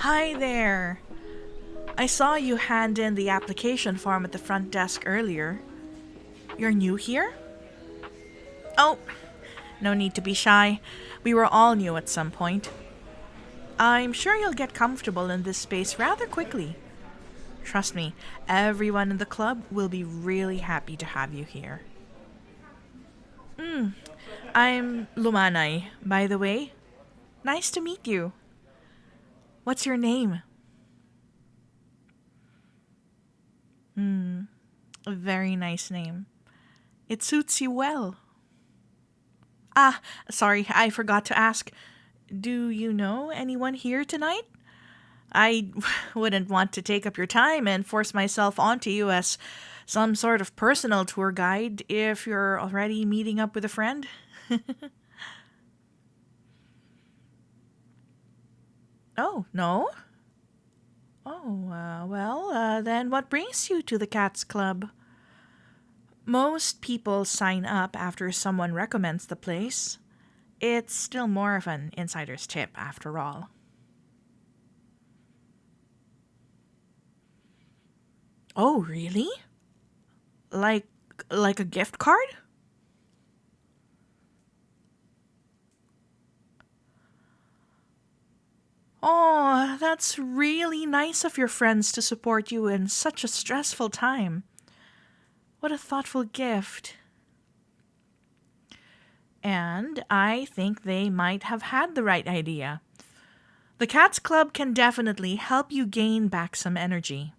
Hi there. I saw you hand in the application form at the front desk earlier. You're new here? Oh, no need to be shy. We were all new at some point. I'm sure you'll get comfortable in this space rather quickly. Trust me, everyone in the club will be really happy to have you here. I'm Lumanay, by the way. Nice to meet you. What's your name? A very nice name. It suits you well. Ah, sorry, I forgot to ask. Do you know anyone here tonight? I wouldn't want to take up your time and force myself onto you as some sort of personal tour guide if you're already meeting up with a friend. Oh, no? Oh, then what brings you to the Cats Club? Most people sign up after someone recommends the place. It's still more of an insider's tip, after all. Oh, really? Like like a gift card? Oh, that's really nice of your friends to support you in such a stressful time. What a thoughtful gift. And I think they might have had the right idea. The Cats Club can definitely help you gain back some energy.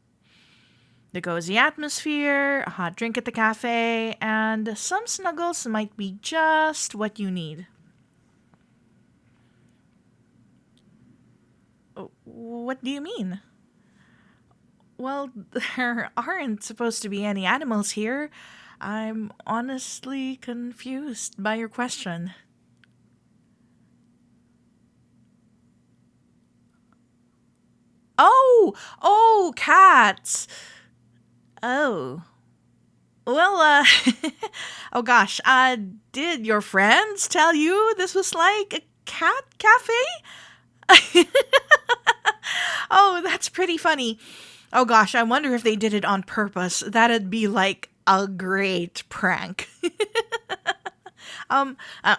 The cozy atmosphere, a hot drink at the cafe, and some snuggles might be just what you need. What do you mean? Well, there aren't supposed to be any animals here. I'm honestly confused by your question. Oh, cats. Oh. Well, oh gosh, did your friends tell you this was like a cat cafe? Oh, that's pretty funny. Oh gosh, I wonder if they did it on purpose. That'd be like a great prank. um, uh,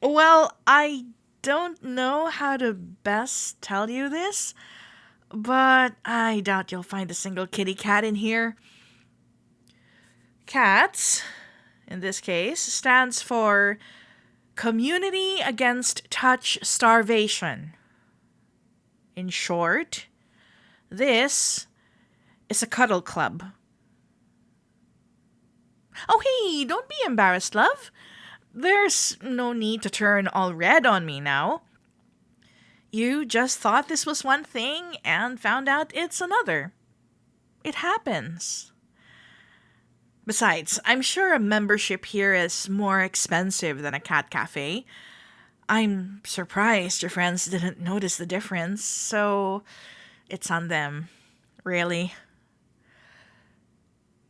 well, I don't know how to best tell you this, but I doubt you'll find a single kitty cat in here. Cats, in this case, stands for Community Against Touch Starvation. In short, this is a cuddle club. Oh, hey, don't be embarrassed, love. There's no need to turn all red on me now. You just thought this was one thing and found out it's another. It happens. Besides, I'm sure a membership here is more expensive than a cat cafe. I'm surprised your friends didn't notice the difference, so it's on them, really.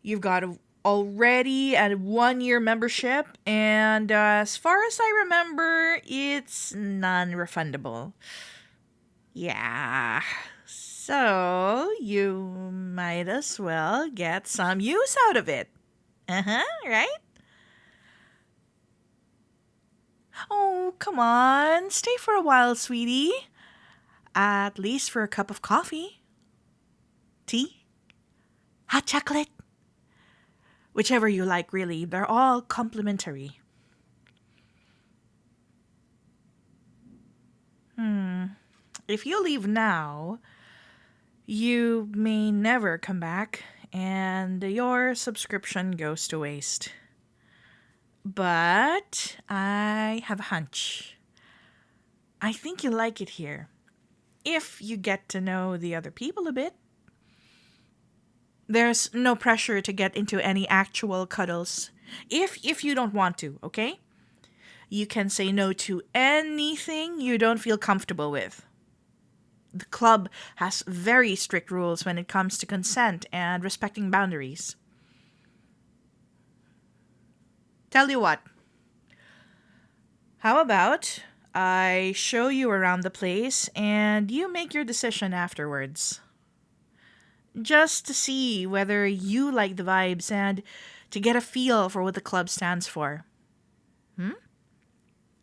You've got already a 1 year membership, and as far as I remember, it's non refundable. Yeah, so you might as well get some use out of it. Uh huh, right? Oh, come on. Stay for a while, sweetie. At least for a cup of coffee. Tea? Hot chocolate? Whichever you like, really. They're all complimentary. If you leave now, you may never come back, and your subscription goes to waste. But I have a hunch. I think you'll like it here. If you get to know the other people a bit. There's no pressure to get into any actual cuddles. If you don't want to, okay? You can say no to anything you don't feel comfortable with. The club has very strict rules when it comes to consent and respecting boundaries. Tell you what. How about I show you around the place and you make your decision afterwards. Just to see whether you like the vibes and to get a feel for what the club stands for. Hmm?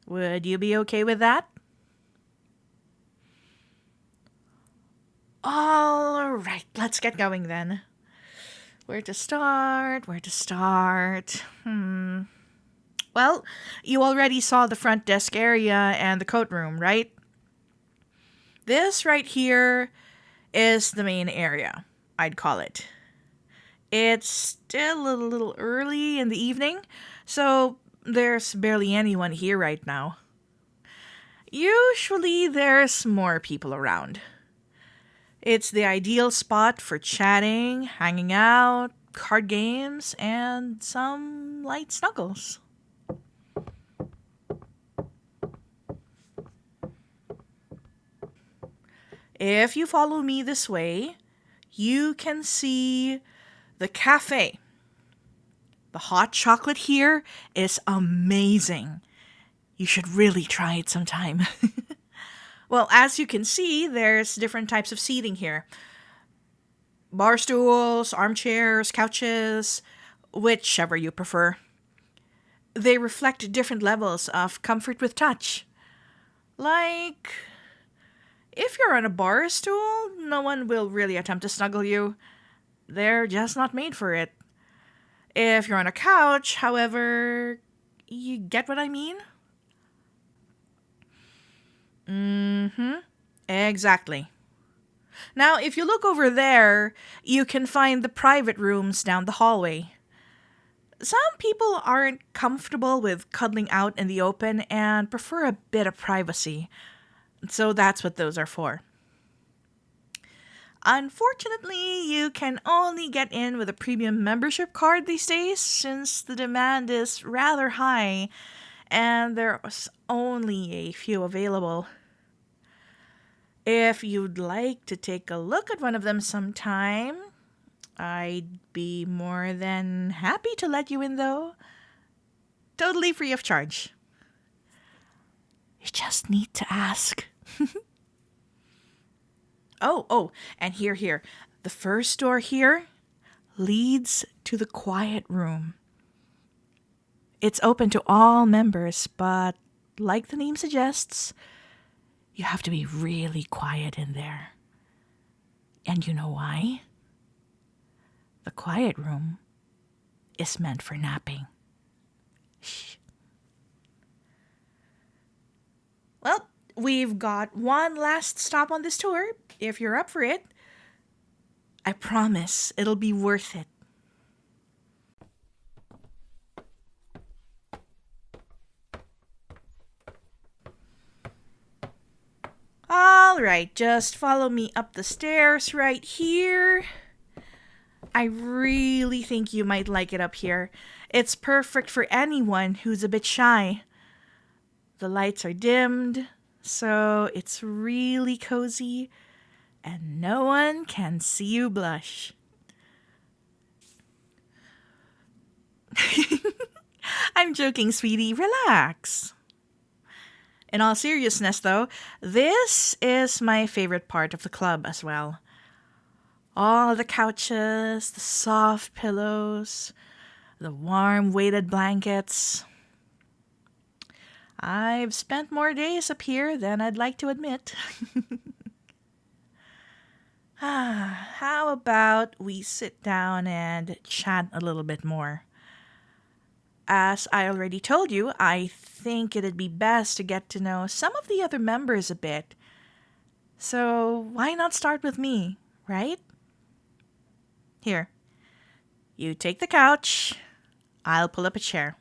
Would you be okay with that? All right, let's get going then. Where to start? Where to start? Well, you already saw the front desk area and the coat room, right? This right here is the main area, I'd call it. It's still a little early in the evening, so there's barely anyone here right now. Usually there's more people around. It's the ideal spot for chatting, hanging out, card games, and some light snuggles. If you follow me this way, you can see the cafe. The hot chocolate here is amazing. You should really try it sometime. Well, as you can see, there's different types of seating here. Bar stools, armchairs, couches, whichever you prefer. They reflect different levels of comfort with touch. Like, if you're on a bar stool, no one will really attempt to snuggle you. They're just not made for it. If you're on a couch, however, you get what I mean? Exactly. Now, if you look over there, you can find the private rooms down the hallway. Some people aren't comfortable with cuddling out in the open and prefer a bit of privacy. So that's what those are for. Unfortunately, you can only get in with a premium membership card these days since the demand is rather high and there's only a few available. If you'd like to take a look at one of them sometime, I'd be more than happy to let you in though. Totally free of charge. You just need to ask. Oh, and here. The first door here leads to the quiet room. It's open to all members, but like the name suggests, you have to be really quiet in there. And you know why? The quiet room is meant for napping. Shh. Well, we've got one last stop on this tour, if you're up for it. I promise it'll be worth it. All right, just follow me up the stairs right here. I really think you might like it up here. It's perfect for anyone who's a bit shy. The lights are dimmed, so it's really cozy, and no one can see you blush. I'm joking, sweetie. Relax. In all seriousness, though, this is my favorite part of the club as well. All the couches, the soft pillows, the warm weighted blankets. I've spent more days up here than I'd like to admit. How about we sit down and chat a little bit more? As I already told you, I think it'd be best to get to know some of the other members a bit. So why not start with me, right? Here, you take the couch. I'll pull up a chair.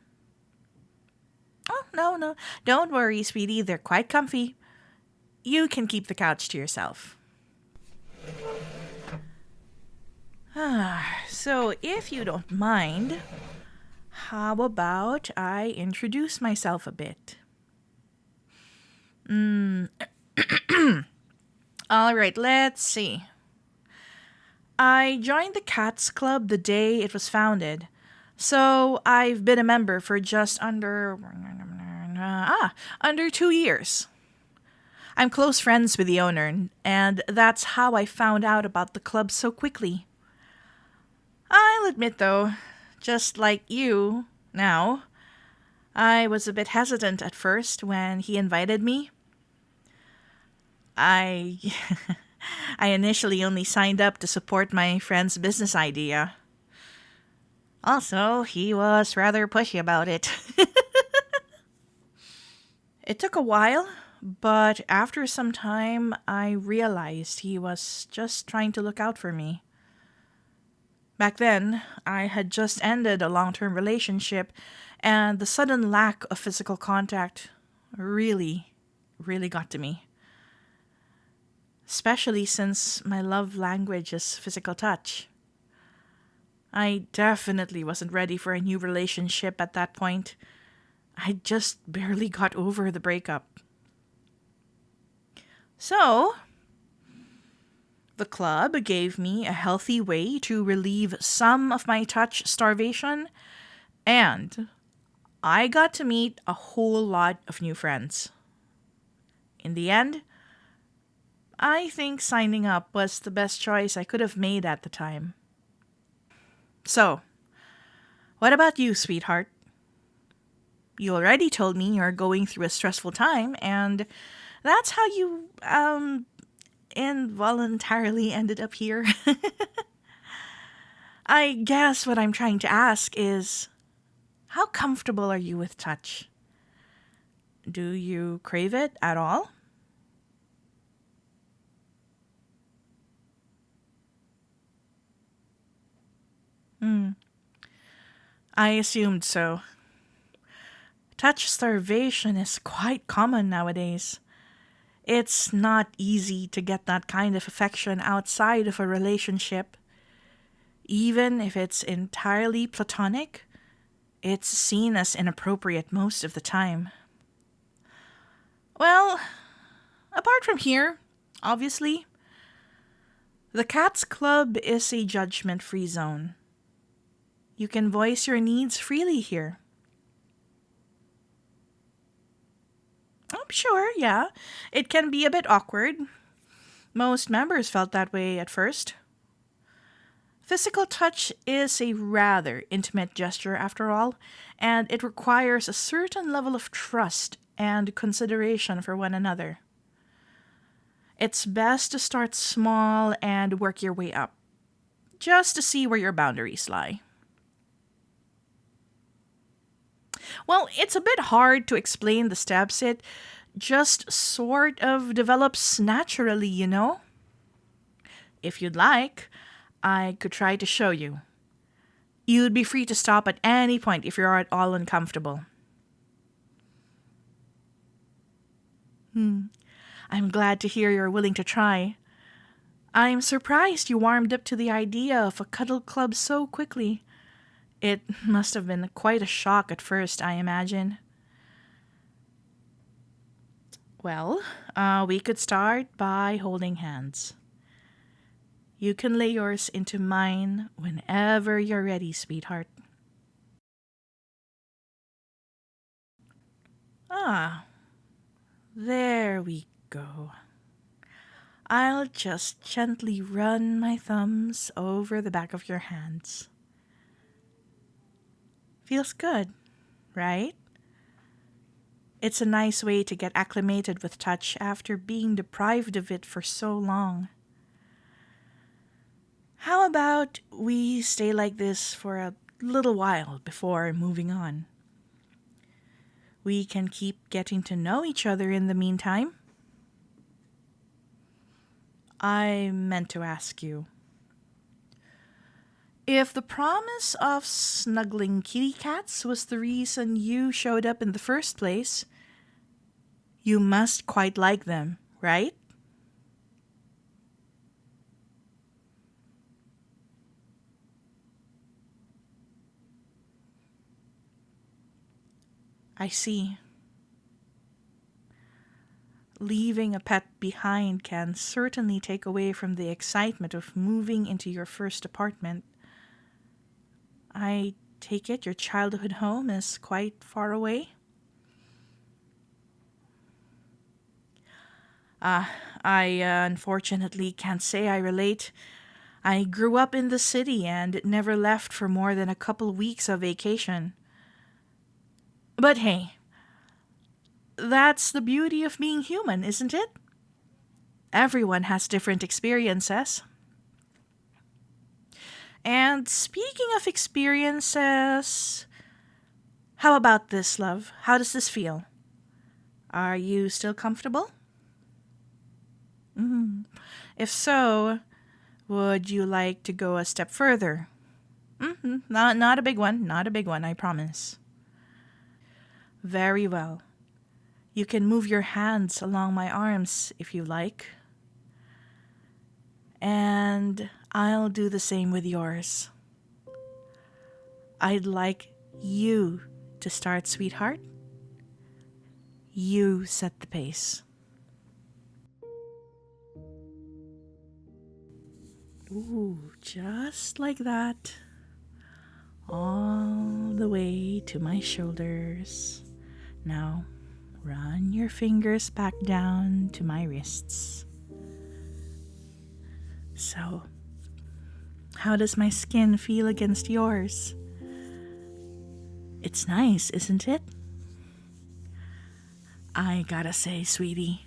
Oh, no. Don't worry, sweetie. They're quite comfy. You can keep the couch to yourself. So, if you don't mind, how about I introduce myself a bit? All right, let's see. I joined the Cats Club the day it was founded, so I've been a member for just under Under 2 years. I'm close friends with the owner, and that's how I found out about the club so quickly. I'll admit, though, just like you now, I was a bit hesitant at first when he invited me. I I initially only signed up to support my friend's business idea. Also, he was rather pushy about it. It took a while, but after some time, I realized he was just trying to look out for me. Back then, I had just ended a long term relationship, and the sudden lack of physical contact really, really got to me. Especially since my love language is physical touch. I definitely wasn't ready for a new relationship at that point. I just barely got over the breakup. So, the club gave me a healthy way to relieve some of my touch starvation, and I got to meet a whole lot of new friends. In the end, I think signing up was the best choice I could have made at the time. So, what about you, sweetheart? You already told me you're going through a stressful time, and that's how you, involuntarily ended up here. I guess what I'm trying to ask is, how comfortable are you with touch? Do you crave it at all? I assumed so. Touch starvation is quite common nowadays. It's not easy to get that kind of affection outside of a relationship. Even if it's entirely platonic, it's seen as inappropriate most of the time. Well, apart from here, obviously, the Cats Club is a judgment free zone. You can voice your needs freely here. I'm sure, yeah. It can be a bit awkward. Most members felt that way at first. Physical touch is a rather intimate gesture, after all, and it requires a certain level of trust and consideration for one another. It's best to start small and work your way up, just to see where your boundaries lie. Well, it's a bit hard to explain the steps. It just sort of develops naturally, you know? If you'd like, I could try to show you. You'd be free to stop at any point if you're at all uncomfortable. I'm glad to hear you're willing to try. I'm surprised you warmed up to the idea of a cuddle club so quickly. It must have been quite a shock at first, I imagine. Well, we could start by holding hands. You can lay yours into mine whenever you're ready, sweetheart. Ah, there we go. I'll just gently run my thumbs over the back of your hands. Feels good, right? It's a nice way to get acclimated with touch after being deprived of it for so long. How about we stay like this for a little while before moving on? We can keep getting to know each other in the meantime. I meant to ask you, if the promise of snuggling kitty cats was the reason you showed up in the first place, you must quite like them, right? I see. Leaving a pet behind can certainly take away from the excitement of moving into your first apartment. I take it your childhood home is quite far away? Uh, I unfortunately can't say I relate. I grew up in the city and never left for more than a couple weeks of vacation. But hey, that's the beauty of being human, isn't it? Everyone has different experiences. And speaking of experiences, how about this, love? How does this feel? Are you still comfortable? If so, would you like to go a step further? Not a big one, not a big one, I promise. Very well. You can move your hands along my arms if you like. And I'll do the same with yours. I'd like you to start, sweetheart. You set the pace. Ooh, just like that. All the way to my shoulders. Now, run your fingers back down to my wrists. So, how does my skin feel against yours? It's nice, isn't it? I gotta say, sweetie,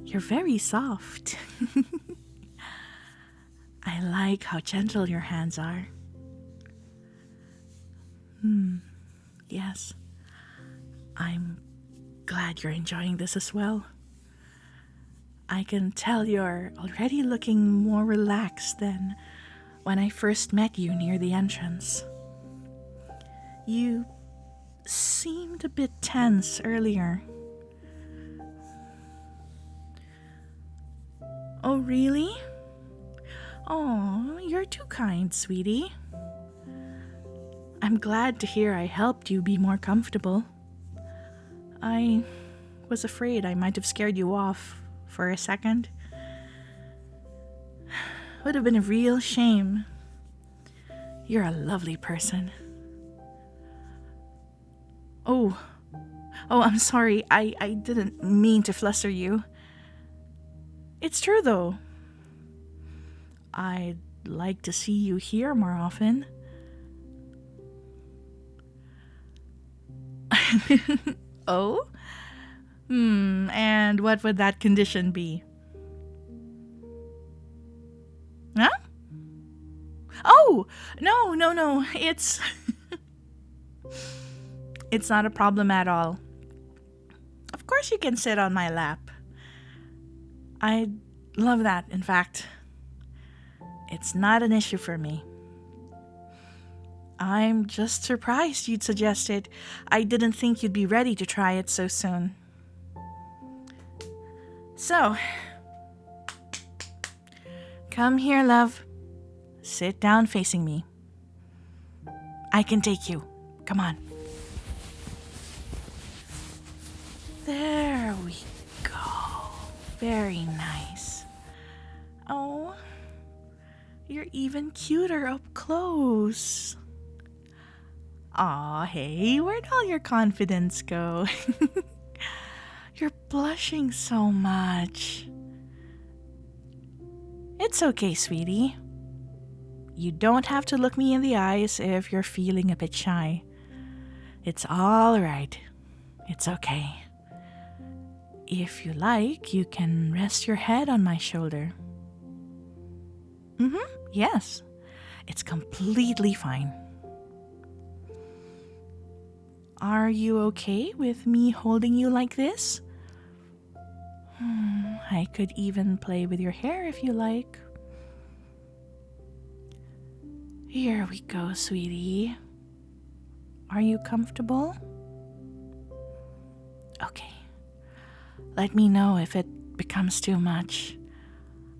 you're very soft. I like how gentle your hands are. Yes, I'm glad you're enjoying this as well. I can tell you're already looking more relaxed than when I first met you near the entrance. You seemed a bit tense earlier. Oh, really? Oh, you're too kind, sweetie. I'm glad to hear I helped you be more comfortable. I was afraid I might have scared you off for a second. Would have been a real shame. You're a lovely person. Oh, I'm sorry. I didn't mean to fluster you. It's true, though. I'd like to see you here more often. Oh? And what would that condition be? Huh? Oh, no. It's it's not a problem at all. Of course you can sit on my lap. I'd love that, in fact. It's not an issue for me. I'm just surprised you'd suggest it. I didn't think you'd be ready to try it so soon. So, come here, love. Sit down facing me. I can take you. Come on. There we go. Very nice. Oh, you're even cuter up close. Aw, hey, where'd all your confidence go? You're blushing so much. It's okay, sweetie. You don't have to look me in the eyes if you're feeling a bit shy. It's all right. It's okay. If you like, you can rest your head on my shoulder. Yes. It's completely fine. Are you okay with me holding you like this? I could even play with your hair if you like. Here we go, sweetie. Are you comfortable? Okay. Let me know if it becomes too much.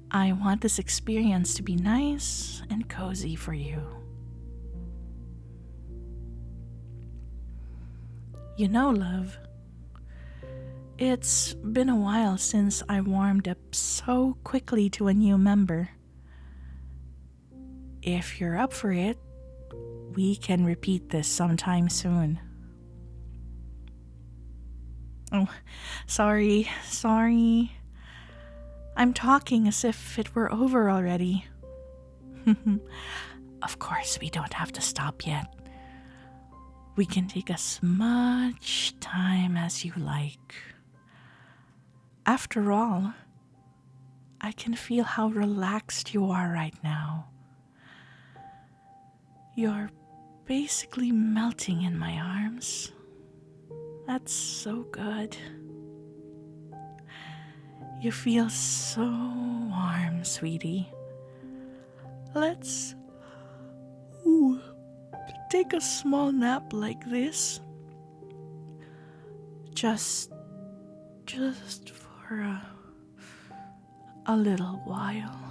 I want this experience to be nice and cozy for you. You know, love, it's been a while since I warmed up so quickly to a new member. If you're up for it, we can repeat this sometime soon. Oh, sorry. I'm talking as if it were over already. Of course, we don't have to stop yet. We can take as much time as you like. After all, I can feel how relaxed you are right now. You're basically melting in my arms. That's so good. You feel so warm, sweetie. Let's take a small nap like this. Just for a little while.